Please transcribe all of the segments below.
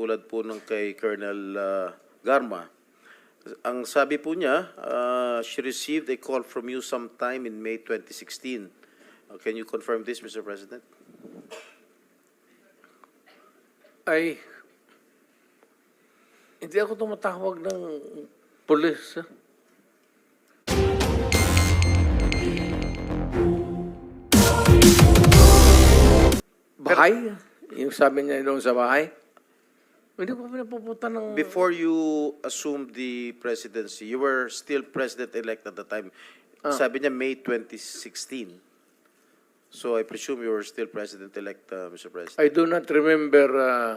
tulad po ng kay Colonel Garma. Ang sabi po niya, she received a call from you sometime in May 2016. Can you confirm this, Mr. President? Ay, hindi ako tumatawag ng pulis. Bahay? Yung sabi niya doon sa bahay? Hindi ko pinapupunta ng... Before you assumed the presidency, you were still president-elect at the time. Sabi niya May 2016. So I presume you were still president-elect, Mr. President. I do not remember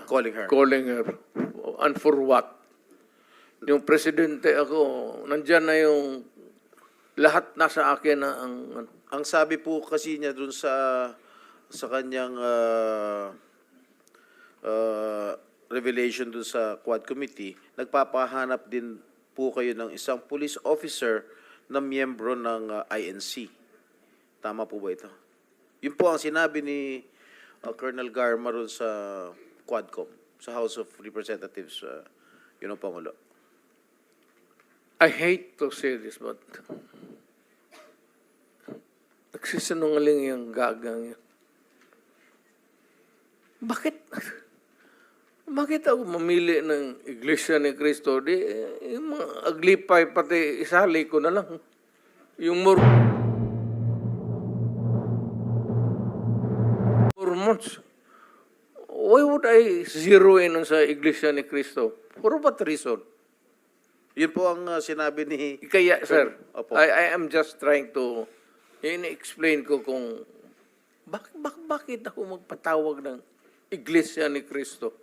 Calling her. calling her. And for what? Yung presidente ako, nandyan na yung lahat nasa akin na ang... Ang sabi po kasi niya dun sa kanyang revelation dun sa Quad Committee, nagpapahanap din po kayo ng isang police officer na miyembro ng INC. Tama po ba ito? Yun po ang sinabi ni Colonel Garma ron sa Quadcom, sa House of Representatives, yun ang Pangulo. I hate to say this, but nagsisinungaling yung gagang yun. Bakit ako mamili ng Iglesia ni Cristo? Di, yung mga aglipay, pati isali ko na lang. Yung Mormons. Why would I zero in sa Iglesia ni Cristo? For what reason? Yun po ang sinabi ni... Kaya, sir, Opo. I am just trying to explain ko kung bakit ako magpatawag ng Iglesia ni Cristo.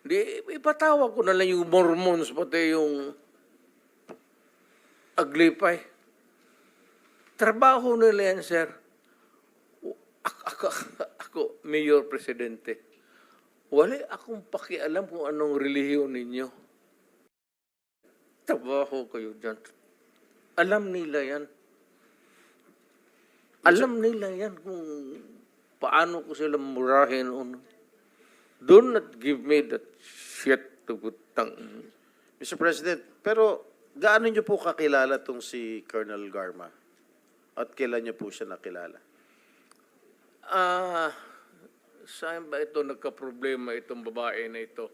Di, ipatawag ko na lang yung Mormons, pati yung Aglipay. Trabaho nila yan, sir. Ako, Mayor Presidente, wala akong pakialam kung anong relihiyon ninyo. Trabaho kayo dyan. Alam nila yan. Alam nila yan kung paano ko sila murahin. Do not give me that shit to gutang. Mr. President, pero gaano niyo po kakilala tong si Colonel Garma? At kailan niyo po siya nakilala? Saan ba ito nagka-problema itong babae na ito?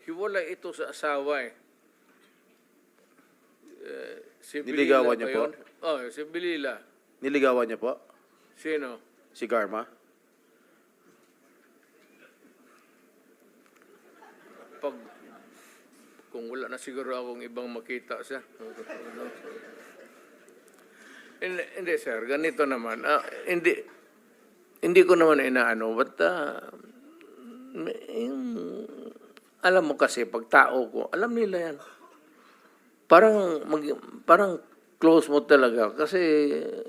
Hiwalay ito sa asawa eh. Si Niligawan Bilila niyo ba po? yun? Oh, si Bilila. Niligawan niya po? Sino? Si Garma? Kung wala na siguro akong ibang makita siya. Hindi, sir. Ganito naman. Hindi ko naman inaano. But, alam mo kasi, pag tao ko, alam nila yan. Parang close mo talaga. Kasi,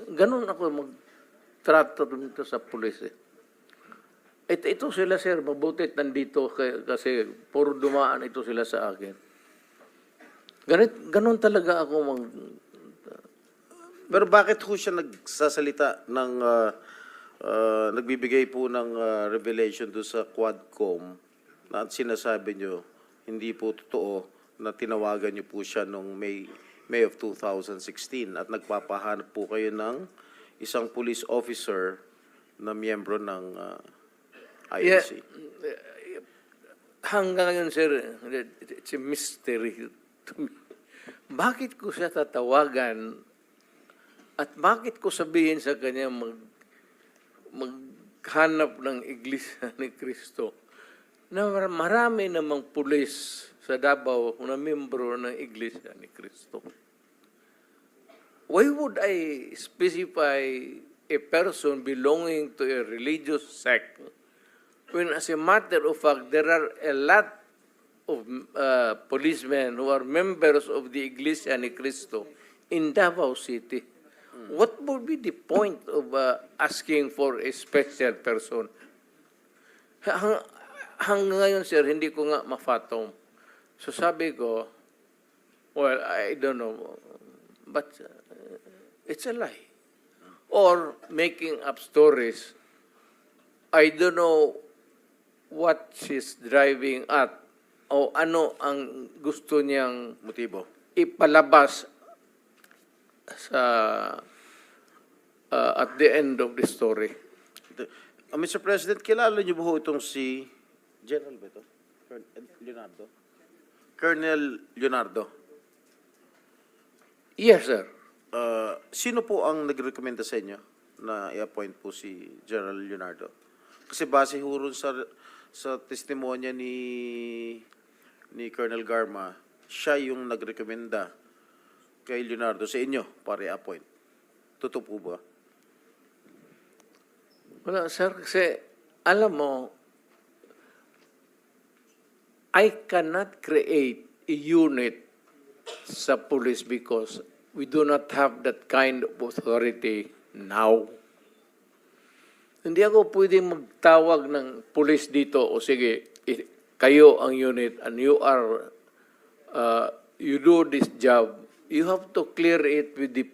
ganun ako magtrato dito sa pulis eh. Ito sila, sir, mabutit nandito kasi puro dumaan ito sila sa akin. Ganun talaga ako Pero bakit ho siya nagsasalita ng, nagbibigay po ng revelation doon sa Quadcom na sinasabi nyo, hindi po totoo na tinawagan nyo po siya noong May of 2016 at nagpapahanap po kayo ng isang police officer na miyembro ng INC? Hanggang ngayon, sir, it's a mystery to me. Bakit ko siya tatawagan at bakit ko sabihin sa kanya maghanap ng Iglesia ni Cristo na marami namang pulis sa Davao na membro ng Iglesia ni Cristo? Why would I specify a person belonging to a religious sect when, as a matter of fact, there are a lot of policemen who are members of the Iglesia ni Cristo in Davao City? What would be the point of asking for a special person? Hanggang ngayon, sir, hindi ko nga mafatom. So sabi ko, well, I don't know, but it's a lie. Or making up stories. I don't know what she's driving at o ano ang gusto niyang Motibo. ipalabas sa at the end of the story. Mr. President, kilala niyo ba ho itong si General ba ito? Leonardo? Colonel Leonardo. Yes, sir. Sino po ang nagrekomenda sa inyo na i-appoint po si General Leonardo? Kasi base ho ron sa testimonya ni Colonel Garma, siya yung nagrekomenda kay Leonardo sa inyo para i-appoint. Totoo po ba? Wala, sir, kasi alam mo, I cannot create a unit sa police because we do not have that kind of authority now. Hindi ako pwedeng magtawag ng police dito o sige, kayo ang unit and you are, you do this job. You have to clear it with the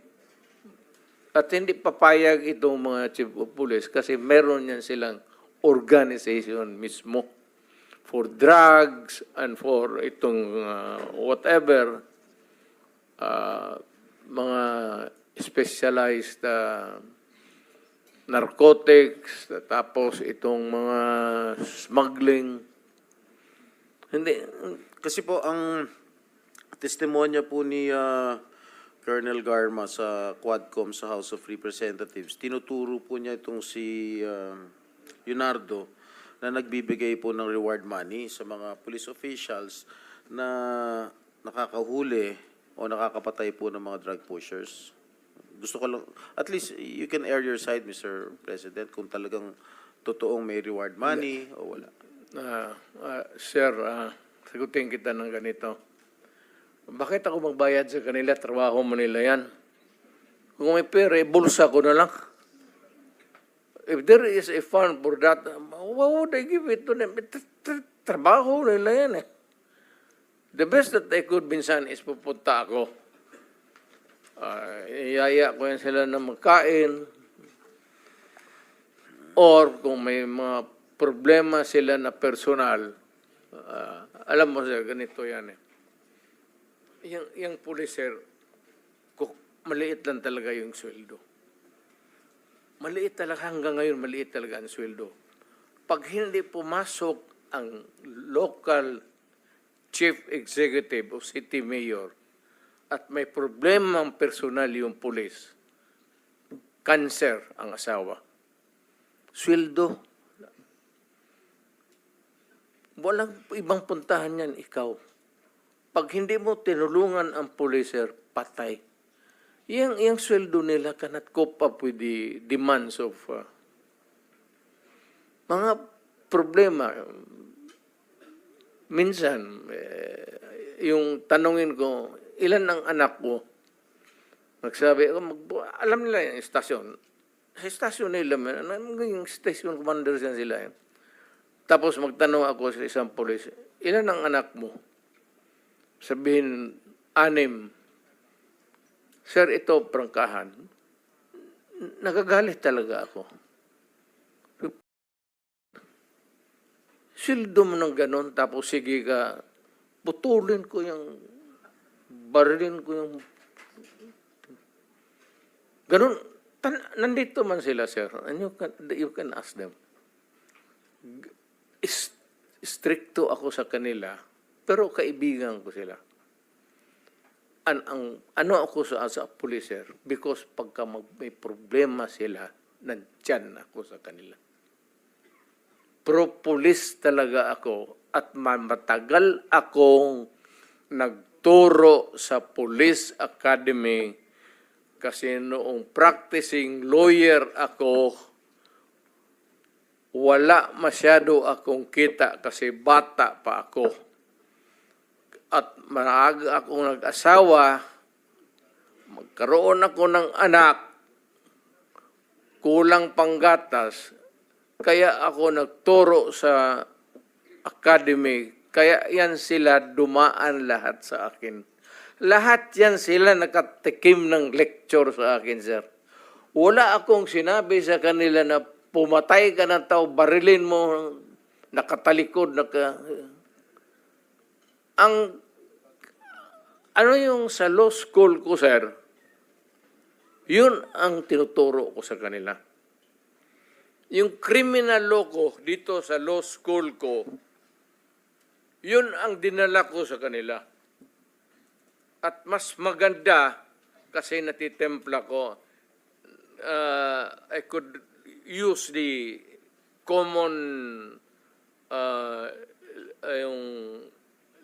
at hindi papayag itong mga chief of police kasi meron yan silang organization mismo for drugs and for itong whatever mga specialized narcotics, tapos itong mga smuggling. Hindi, Kasi po ang testimonya po ni Colonel Garma sa Quadcom sa House of Representatives, tinuturo po niya itong si Leonardo na nagbibigay po ng reward money sa mga police officials na nakakahuli o nakakapatay po ng mga drug pushers. Gusto ko lang, at least you can air your side, Mr. President, kung talagang totoong may reward money o wala. sir, sagutin kita ng ganito. Bakit ako magbayad sa kanila? Trabaho mo nila yan. Kung may pera, bulsa ko na lang. If there is a fund for that, why would I give it to them? Trabaho nila yan eh. The best that I could, minsan, is pupunta ako. Iyaya ko yan sila na magkain. Or kung may mga problema sila na personal, alam mo sir, ganito yan eh. Yung policer, maliit lang talaga yung sweldo. Maliit talaga, hanggang ngayon, maliit talaga ang sweldo. Pag hindi pumasok ang local chief executive o city mayor at may problema ang personal yung police, cancer ang asawa, sweldo. Walang ibang puntahan yan, ikaw. Pag hindi mo tinulungan ang policer, patay. Yung sweldo nila cannot cope up with the demands of mga problema. Minsan, yung tanungin ko, ilan ang anak ko? Nagsabi, alam nila yung istasyon. Sa istasyon nila, yung station commanders yan sila. Tapos magtanong ako sa isang polis, ilan ang anak mo? Sabihin, 6. Sir, ito, prangkahan. Nagagalit talaga ako. Sildo mo ng ganon, tapos sige ka, putulin ko yung, barilin ko yung, ganon. Nandito man sila, sir, and you can ask them. Stricto ako sa kanila, pero kaibigan ko sila. Ano ako sa policer? Because pagka may problema sila, nandyan ako sa kanila. Pro-police talaga ako at matagal akong nagturo sa Police Academy kasi noong practicing lawyer ako, wala masyado akong kita kasi bata pa ako. At maaga akong nag-asawa, magkaroon ako ng anak, kulang panggatas, kaya ako nagturo sa academy, kaya yan sila dumaan lahat sa akin. Lahat yan sila nakatikim ng lecture sa akin, sir. Wala akong sinabi sa kanila na pumatay ka ng tao, barilin mo, nakatalikod, ano yung sa law school ko, sir, yun ang tinuturo ko sa kanila. Yung criminal law ko dito sa law school ko, yun ang dinala ko sa kanila. At mas maganda kasi natitempla ko, I could use the common yung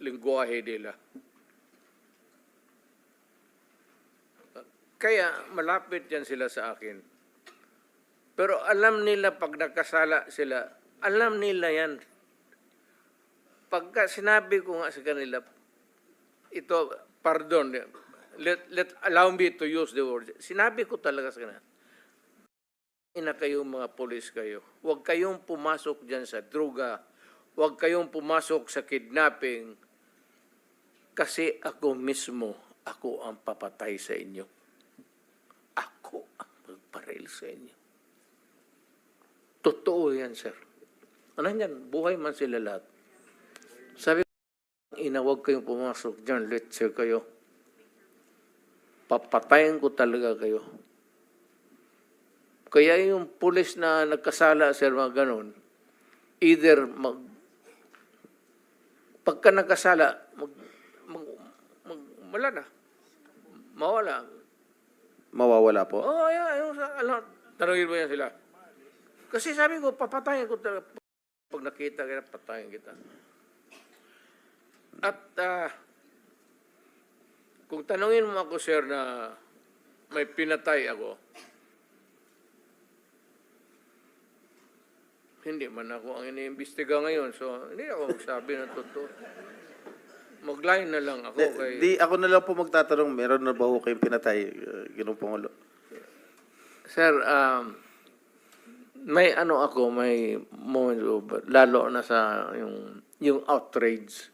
lingwahe nila. Kaya malapit yan sila sa akin. Pero alam nila pag nagkasala sila, alam nila yan. Pagka sinabi ko nga sa kanila, ito, pardon, allow me to use the word. Sinabi ko talaga sa kanila, ina kayong mga polis kayo. Huwag kayong pumasok dyan sa droga. Huwag kayong pumasok sa kidnapping. Kasi ako mismo, ako ang papatay sa inyo. Ako ang magparil sa inyo. Totoo yan, sir. Ano yan? Buhay man sila lahat. Sabi ko, ina, huwag kayong pumasok dyan. Let's say kayo. Papatayin ko talaga kayo. Kaya yung pulis na nagkasala, sir, mga ganon, either pagka nagkasala, wala na. Mawala. Mawawala po. Oo, tanongin mo yan sila. Kasi sabi ko, papatayin ko talaga. Pag nakita kita, patayin kita. At kung tanongin mo ako, sir, na may pinatay ako, hindi man ako ang iniimbestiga ngayon. So, hindi ako magsabi na totoo. Mag-line na lang ako kay... Di ako na lang po magtatanong, meron na ba ho kayong pinatay, Ginoong Pangulo? Sir, may ano ako, may moment lalo na sa yung outrage.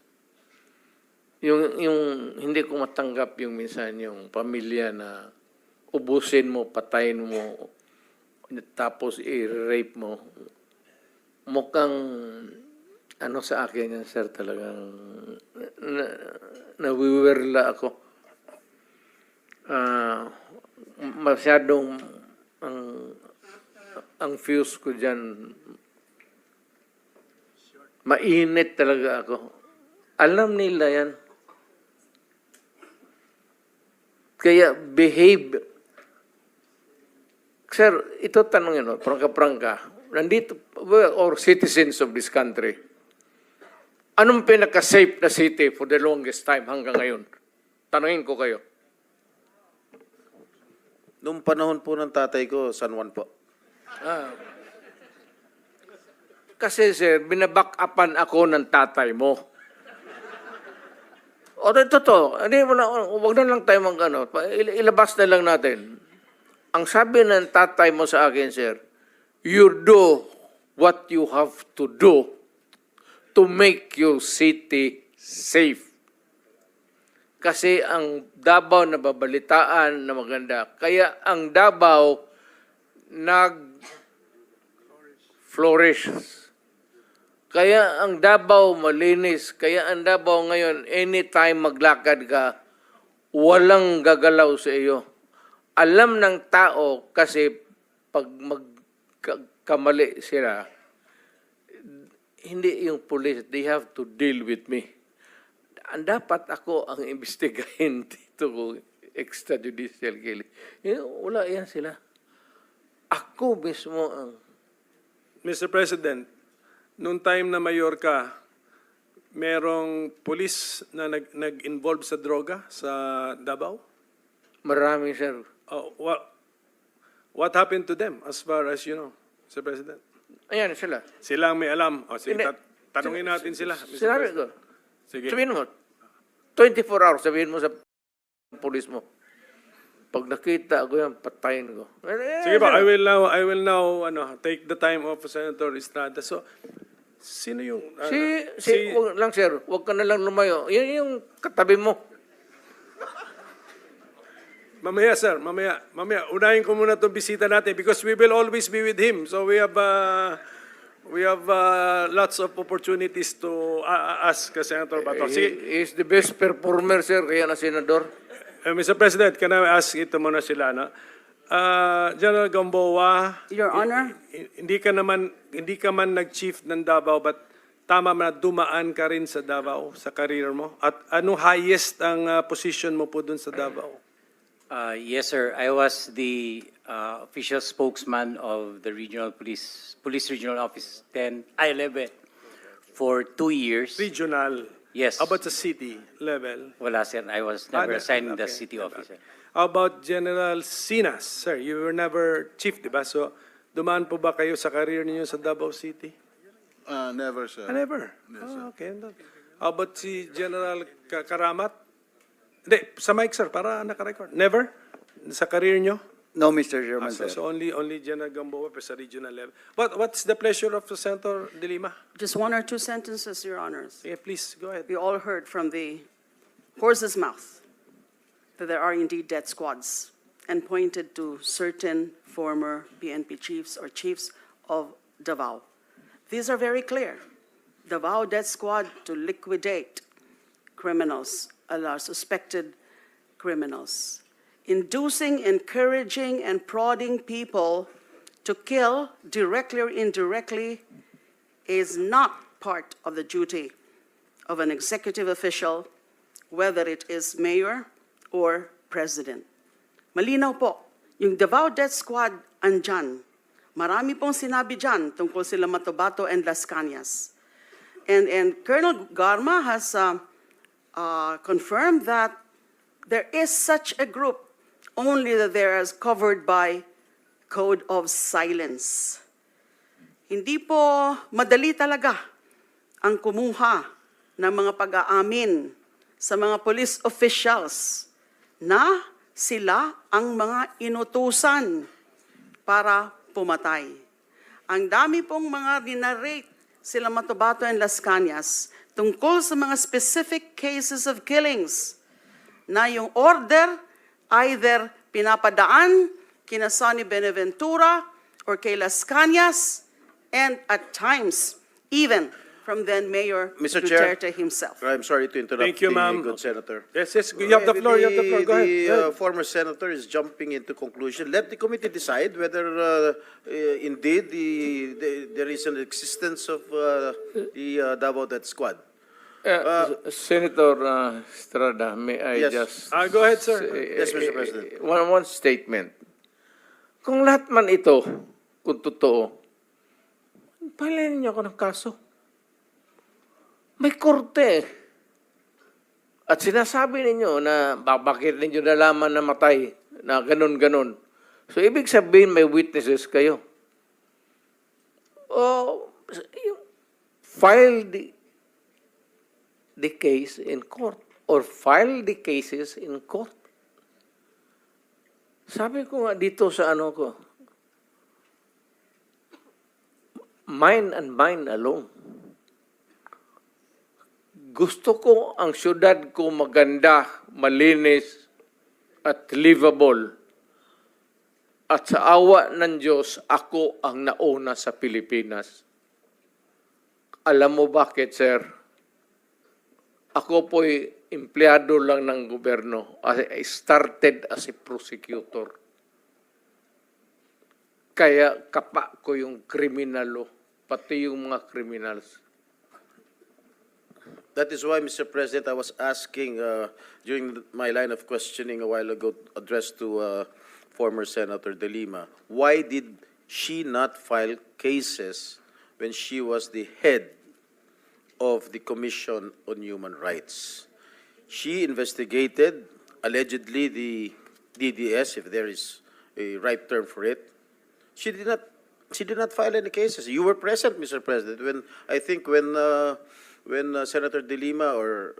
Yung hindi ko matanggap yung minsan yung pamilya na ubusin mo, patayin mo, tapos i-rape mo. Mukhang ano sa akin yan, sir, talagang nawiwirla ako. Masyadong ang fuse ko dyan, mainit talaga ako. Alam nila yan. Kaya behave. Sir, ito tanongin mo, prangka-prangka. Nandito, or citizens of this country, anong pinaka-safe na city for the longest time hanggang ngayon? Tanungin ko kayo. Noong panahon po ng tatay ko, San Juan po. Kasi sir, binaback-upan ako ng tatay mo. O totoo, huwag na lang tayo ilabas na lang natin. Ang sabi ng tatay mo sa akin, sir, you do what you have to do to make your city safe. Kasi ang Davao nababalitaan na maganda. Kaya ang Davao nag-flourish. Kaya ang Davao malinis. Kaya ang Davao ngayon, anytime maglakad ka, walang gagalaw sa iyo. Alam ng tao kasi pag magkamali sila, hindi yung police, they have to deal with me. Dapat ako ang imbestigahin dito kung extrajudicial killing. Wala yan sila. Ako mismo ang... Mr. President, noong time na mayor ka, merong police na nag-involve sa droga sa Davao? Marami, sir. What happened to them as far as you know, Mr. President? Ayan sila. Sila ang may alam. O, sige, Hindi. tanungin natin sila. Mr. Sinabi President. ko. Sige. Sabihin mo, 24 hours, sabihin mo sa police mo. Pag nakita ko yan, patayin ko. Sige ba, I will now take the time of Senator Estrada. So, sino yung... wag lang, sir. Huwag ka na lang lumayo. Yan yung katabi mo. Mamaya, sir. Mamaya. Unahin ko muna itong bisita natin because we will always be with him. So, we have We have lots of opportunities to ask Senator Bato. He Sige, is the best performer, sir, kaya na senador. Mr. President, can I ask ito muna sila, no? General Gamboa, Your Honor, hindi ka man nag-chief ng Davao, but tama na dumaan ka rin sa Davao sa career mo? At anong highest ang position mo po dun sa Davao? Yes, sir. I was the official spokesman of the regional police regional office 11 for 2 years. Regional. Yes. How about the city level? Wala, sir. I was never assigned in the okay. city office. Sir. How about General Sinas? Sir, you were never chief, di ba? So, dumaan po ba kayo sa career ninyo sa Davao City? Never, sir. Never. Okay. How about si General Karamat? Hindi, sa mic, sir, para naka-record. Never? Sa career nyo? No, Mr. Chairman, sir. So only General Gamboa pa sa regional level. What's the pleasure of Senator De Lima? just one or two sentences, Your Honors. Yeah, please, go ahead. We all heard from the horse's mouth that there are indeed death squads and pointed to certain former PNP chiefs or chiefs of Davao. These are very clear. Davao Death Squad to liquidate criminals, suspected criminals. Inducing, encouraging, and prodding people to kill directly or indirectly is not part of the duty of an executive official, whether it is mayor or president. Malinaw po, yung Davao Death Squad andyan. Marami pong sinabi dyan tungkol sila Matabato and Las Cañas. And Colonel Garma has confirmed that there is such a group, only that they are covered by code of silence. Hindi po madali talaga ang kumuha ng mga pag-aamin sa mga police officials na sila ang mga inutusan para pumatay. Ang dami pong mga dinarate sila Matabato and Las Cañas tungkol sa mga specific cases of killings na yung order either pinapadaan kina Sonny Benaventura or kay Las Cañas, and at times even from then Mayor Mr. Chair. Duterte himself. I'm sorry to interrupt Thank you, the ma'am. good senator. Yes, you have the floor, you have the floor. Go ahead. The Go ahead. former senator is jumping into conclusion. Let the committee decide whether indeed there is an existence of the Davao Death Squad. Senator Estrada, may I Yes. just... Go ahead, sir. Yes, Mr. President. One statement. Kung lahat man ito, kung totoo, palayan niyo ako ng kaso. May korte. At sinasabi ninyo na bakit ninyo nalaman na matay, na ganun-ganun. So, ibig sabihin may witnesses kayo. O, file the case in court or file the cases in court. Sabi ko nga dito sa ano ko, mine and mine alone. Gusto ko ang syudad ko maganda, malinis, at livable. At sa awa ng Diyos, ako ang nauna sa Pilipinas. Alam mo bakit, sir? Ako po'y empleyado lang ng gobyerno. I started as a prosecutor. Kaya kapa ko yung kriminalo, pati yung mga criminals. That is why, Mr. President, I was asking during my line of questioning a while ago, addressed to former Senator De Lima, why did she not file cases when she was the head of the Commission on Human Rights? She investigated, allegedly, the DDS, if there is a right term for it. She did not file any cases. You were present, Mr. President, when Senator De Lima, or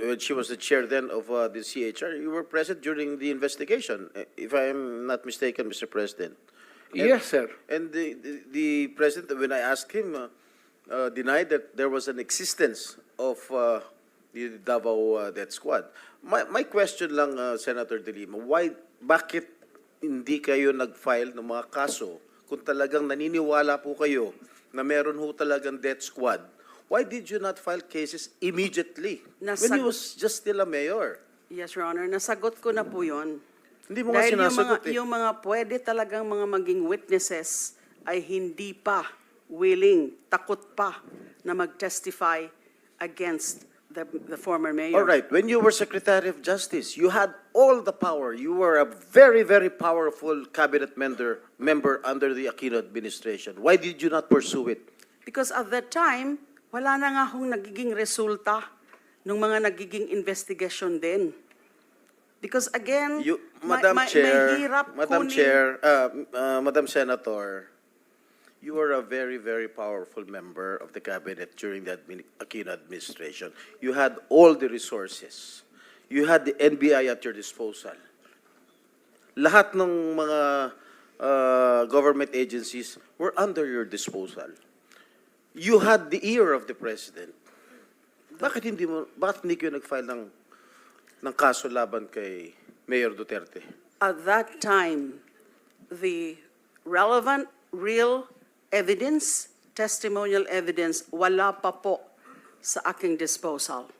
when she was the chair then of the CHR, you were present during the investigation, if I am not mistaken, Mr. President. Yes, sir. And the president, when I asked him, denied that there was an existence of the Davao Death Squad. My question lang, Senator De Lima, bakit hindi kayo nag-file ng mga kaso kung talagang naniniwala po kayo na meron ho talagang death squad, why did you not file cases immediately when he Nasag- was just still a mayor? Yes, Your Honor, nasagot ko na po yun. Hindi mo nga Dahil sinasagot yung mga pwede talagang mga maging witnesses ay hindi pa willing, takot pa na mag-testify against the former mayor. All right, when you were Secretary of Justice, you had all the power. You were a very, very powerful cabinet member under the Aquino administration. Why did you not pursue it? Because at that time, wala na nga hong nagiging resulta ng mga nagiging investigation din. Because again, Madam mahirap Madam kunin- Chair, Madam Senator, you were a very, very powerful member of the cabinet during the Aquino administration. You had all the resources. You had the NBI at your disposal. Lahat ng mga government agencies were under your disposal. You had the ear of the president. Bakit hindi kayo nag-file ng kaso laban kay Mayor Duterte? At that time, the relevant, real evidence, testimonial evidence, wala pa po sa aking disposal.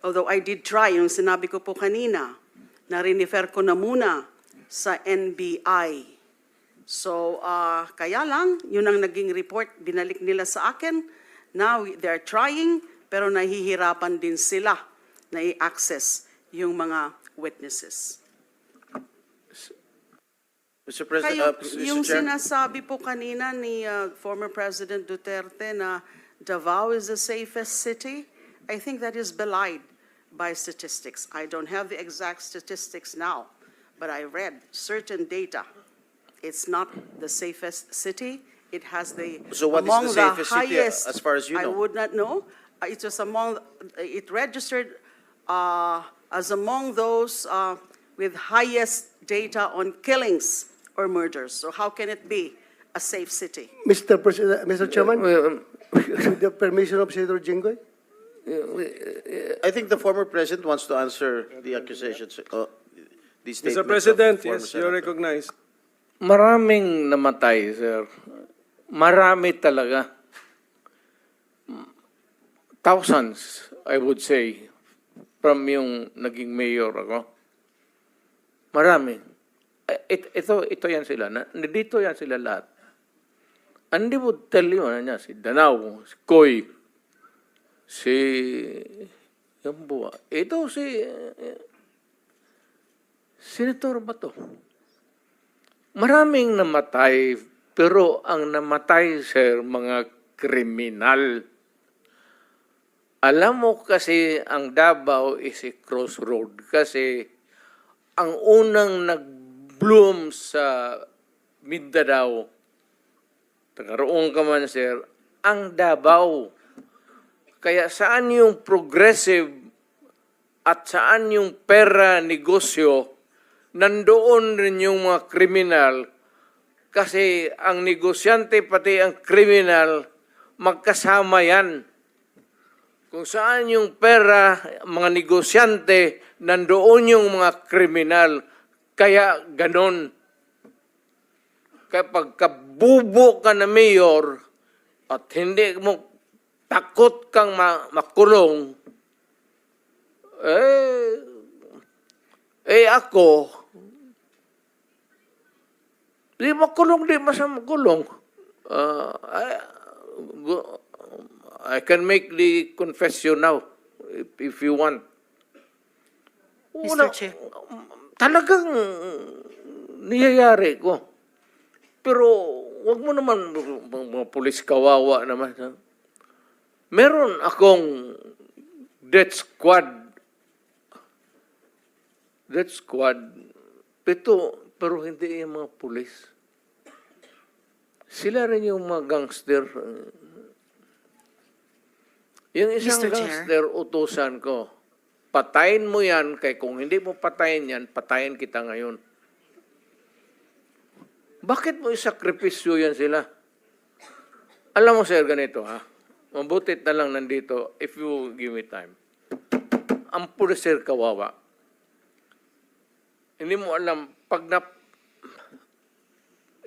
Although I did try, yung sinabi ko po kanina, na rinifer ko na muna sa NBI. So, kaya lang, yun ang naging report, binalik nila sa akin. Now, they're trying, pero nahihirapan din sila na i-access yung mga witnesses. Mr. Kayo, President, yung Mr. Chair, sinasabi po kanina ni former President Duterte na Davao is the safest city, I think that is belied by statistics. I don't have the exact statistics now, but I read certain data. It's not the safest city. It has So what is among the safest city, highest, as far as you I know? would not know. It was it registered as among those with highest data on killings or murders. So how can it be a safe city? Mr. President, Mr. Chairman, Well, with the permission of Senator Jinggoy, I think the former president wants to answer the accusations. The statements Mr. of President, former yes, you're senator. recognized. maraming namatay, sir. Marami talaga. Thousands, I would say, from yung naging mayor ako. Marami. Ito yan sila. Dito yan sila lahat. And they would tell you, si Danao, si Koy, si Yambua. Ito si Senator Bato. Maraming namatay, pero ang namatay, sir, mga kriminal. Alam mo kasi ang Davao is a crossroad kasi ang unang nag-bloom sa Mindanao, tagaroon ka man, sir, ang Davao. Kaya saan yung progressive at saan yung pera negosyo, nandoon rin yung mga kriminal kasi ang negosyante pati ang kriminal magkasama yan. Kung saan yung pera, mga negosyante, nandoon yung mga kriminal. Kaya ganon. Kapag kabubo ka na mayor at hindi mo takot kang makulong, ako, di makulong, di masama makulong. I can make the confession now, if you want. Mr. Chair. Talagang niyayari ko. Pero wag mo naman, mga pulis kawawa naman. Meron akong death squad. Pero hindi yung mga pulis. Sila rin yung mga gangster. Yung isang Mr. Chair. gangster, utusan ko, patayin mo yan, kaya kung hindi mo patayin yan, patayin kita ngayon. Bakit mo isakripisyo yan sila? Alam mo, sir, ganito, ha? Mabutit na lang nandito, if you give me time. Ang pulis, sir, kawawa. Hindi mo alam,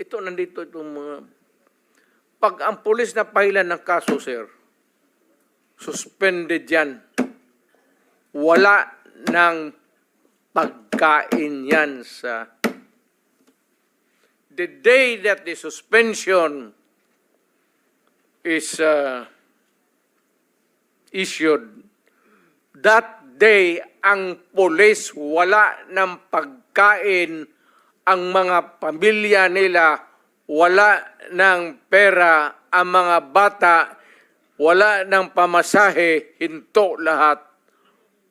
ito, nandito itong mga, pag ang pulis na pahilan ng kaso, sir, suspended yan. Wala ng pagkain yan sa... The day that the suspension is issued, that day, ang pulis wala ng pagkain, ang mga pamilya nila wala ng pera, ang mga bata wala ng pamasahe, hinto lahat.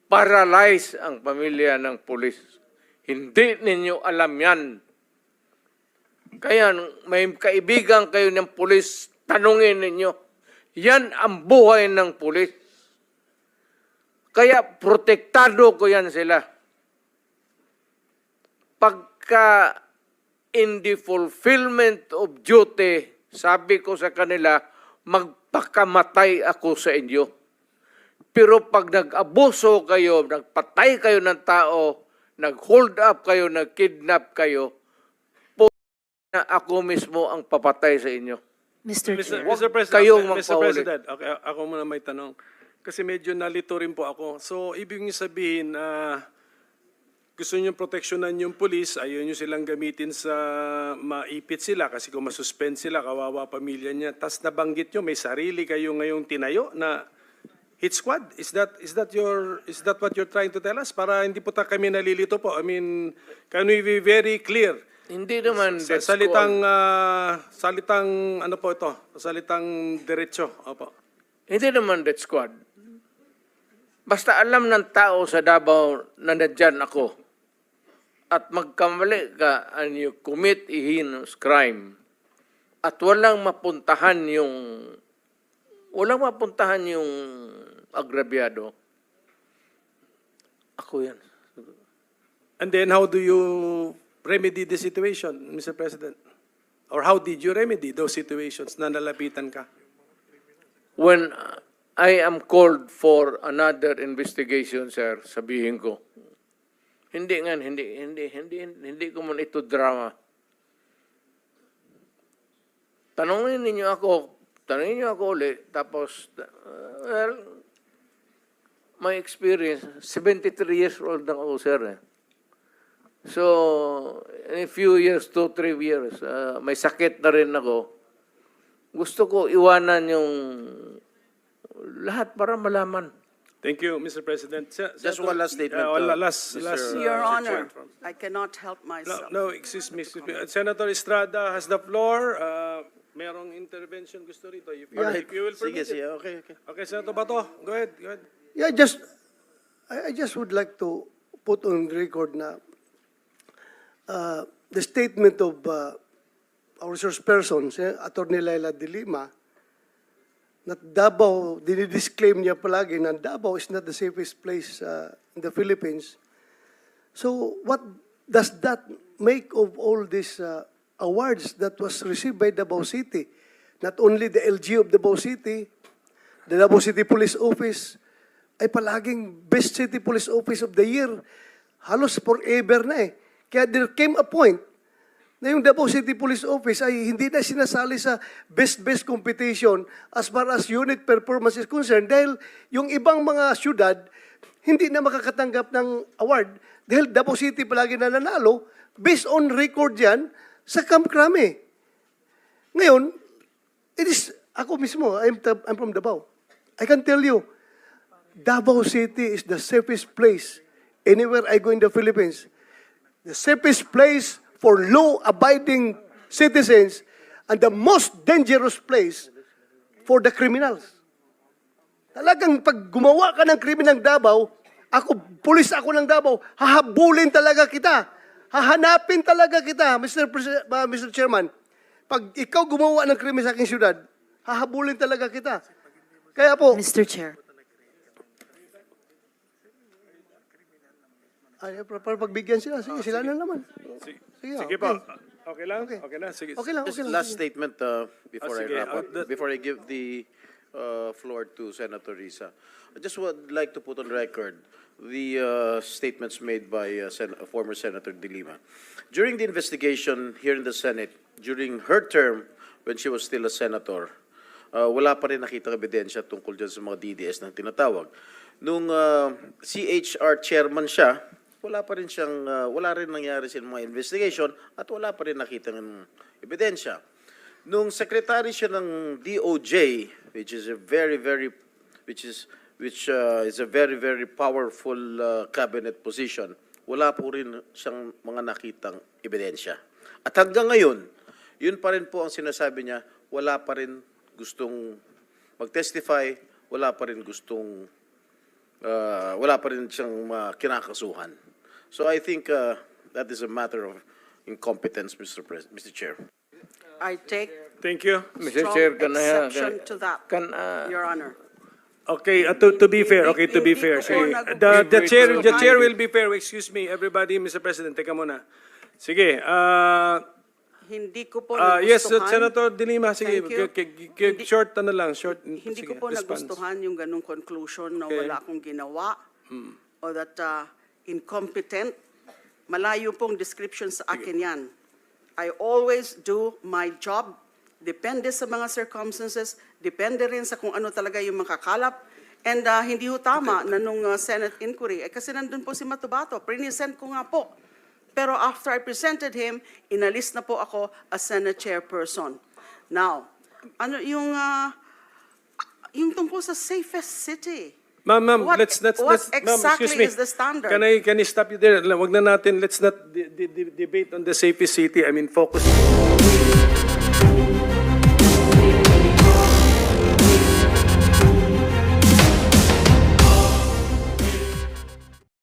Paralyze ang pamilya ng pulis. Hindi ninyo alam yan. Kaya may kaibigan kayo ng pulis, tanungin ninyo. Yan ang buhay ng pulis. Kaya protektado ko yan sila. Pagka in the fulfillment of duty, sabi ko sa kanila, magpakamatay ako sa inyo. Pero pag nag-abuso kayo, nagpatay kayo ng tao, nag-hold up kayo, nag-kidnap kayo, na ako mismo ang papatay sa inyo. Mr. Huwag President, kayong Mr. magpahuli. President, okay, ako muna may tanong. Kasi medyo nalito rin po ako. So, ibig niyo sabihin, gusto niyo proteksyonan yung police, ayaw niyo silang gamitin sa maipit sila kasi kung masuspend sila, kawawa pamilya niya. Tas nabanggit niyo, may sarili kayo ngayong tinayo na hit squad. Is that what you're trying to tell us? Para hindi po kami nalilito po. I mean, can we be very clear? Hindi naman Sa death salitang, squad. salitang ano po ito? Salitang diretso. Opo. Hindi naman death squad. Basta alam ng tao sa Davao na nandyan ako at magkamali ka and you commit a heinous crime at walang mapuntahan yung agrabyado, ako yan. And then how do you remedy the situation, Mr. President? Or how did you remedy those situations na nalapitan ka? When I am called for another investigation, sir, sabihin ko, hindi ko man ito drama. Tanungin niyo ako ulit, tapos, well, my experience, 73 years old na ako, sir. So, in a few years, 2-3 years, may sakit na rin ako. Gusto ko iwanan yung lahat para malaman. Thank you, Mr. President. Just one last statement. Last, Your Mr. Honor, Chair. I cannot help myself. No, excuse me. Senator Estrada has the floor. Merong intervention gusto rito. If you will Sige, permit sige. it. Okay. Okay, Senator Bato, go ahead. Yeah, I just would like to put on record na the statement of our resource persons, Attorney Laila de Lima, na Davao, dinidisclaim niya palagi na Davao is not the safest place in the Philippines. So what does that make of all these awards that was received by Davao City? Not only the LG of Davao City, the Davao City Police Office, ay palaging Best City Police Office of the Year. Halos forever na eh. Kaya there came a point na yung Davao City Police Office ay hindi na sinasali sa best competition as far as unit performance is concerned dahil yung ibang mga syudad hindi na makakatanggap ng award dahil Davao City palagi na nanalo based on record yan sa Camp Crame. Ngayon, ako mismo, I'm from Davao. I can tell you, Davao City is the safest place anywhere I go in the Philippines. The safest place for law-abiding citizens and the most dangerous place for the criminals. Talagang pag gumawa ka ng krimen ng Davao, pulis ako ng Davao, hahabulin talaga kita. Hahanapin talaga kita, Mr. Chairman. Pag ikaw gumawa ng krimen sa aking syudad, hahabulin talaga kita. Kaya po, Mr. Chair. ay, para pagbigyan sila, sige, sila na naman. Sige po. Okay lang? Okay. Okay na, sige. Okay lang, Just okay lang. last statement before I sige. wrap up, before I give the floor to Senator Risa. I just would like to put on record the statements made by former Senator De Lima. During the investigation here in the Senate, during her term when she was still a senator, wala pa rin nakitang ebidensya tungkol dyan sa mga DDS na tinatawag. Nung CHR chairman siya, wala rin nangyari sa mga investigation at wala pa rin nakitang ebidensya. Nung secretary siya ng DOJ, which is a very very powerful cabinet position, wala po rin siyang mga nakitang ebidensya. At hanggang ngayon, yun pa rin po ang sinasabi niya, wala pa rin gustong mag-testify, wala pa rin siyang kinakasuhan. So I think that is a matter of incompetence, Mr. Chair. I take Thank you. Mr. strong Chair, exception to that, Your Honor. Okay, to be fair, sige. The chair will be fair. Excuse me, everybody, Mr. President, teka muna. Sige, Hindi ko po nagustuhan. yes, Senator De Lima, sige, Thank you. short short. Hindi sige, ko po response. nagustuhan yung ganung conclusion na Okay. wala akong ginawa or that incompetent. Malayo pong description sa akin yan. I always do my job. Depende sa mga circumstances. Depende rin sa kung ano talaga yung makakalap. And hindi ho tama na nung Senate inquiry. Kasi nandun po si Matubato. Present ko nga po. Pero after I presented him, inalis na po ako as Senate chairperson. Now, ano yung tungkol sa safest city? Ma'am, What- let's what ma'am, exactly excuse me. is the standard? Can I stop you there? Wag na natin, let's not debate on the safest city. I mean, focus.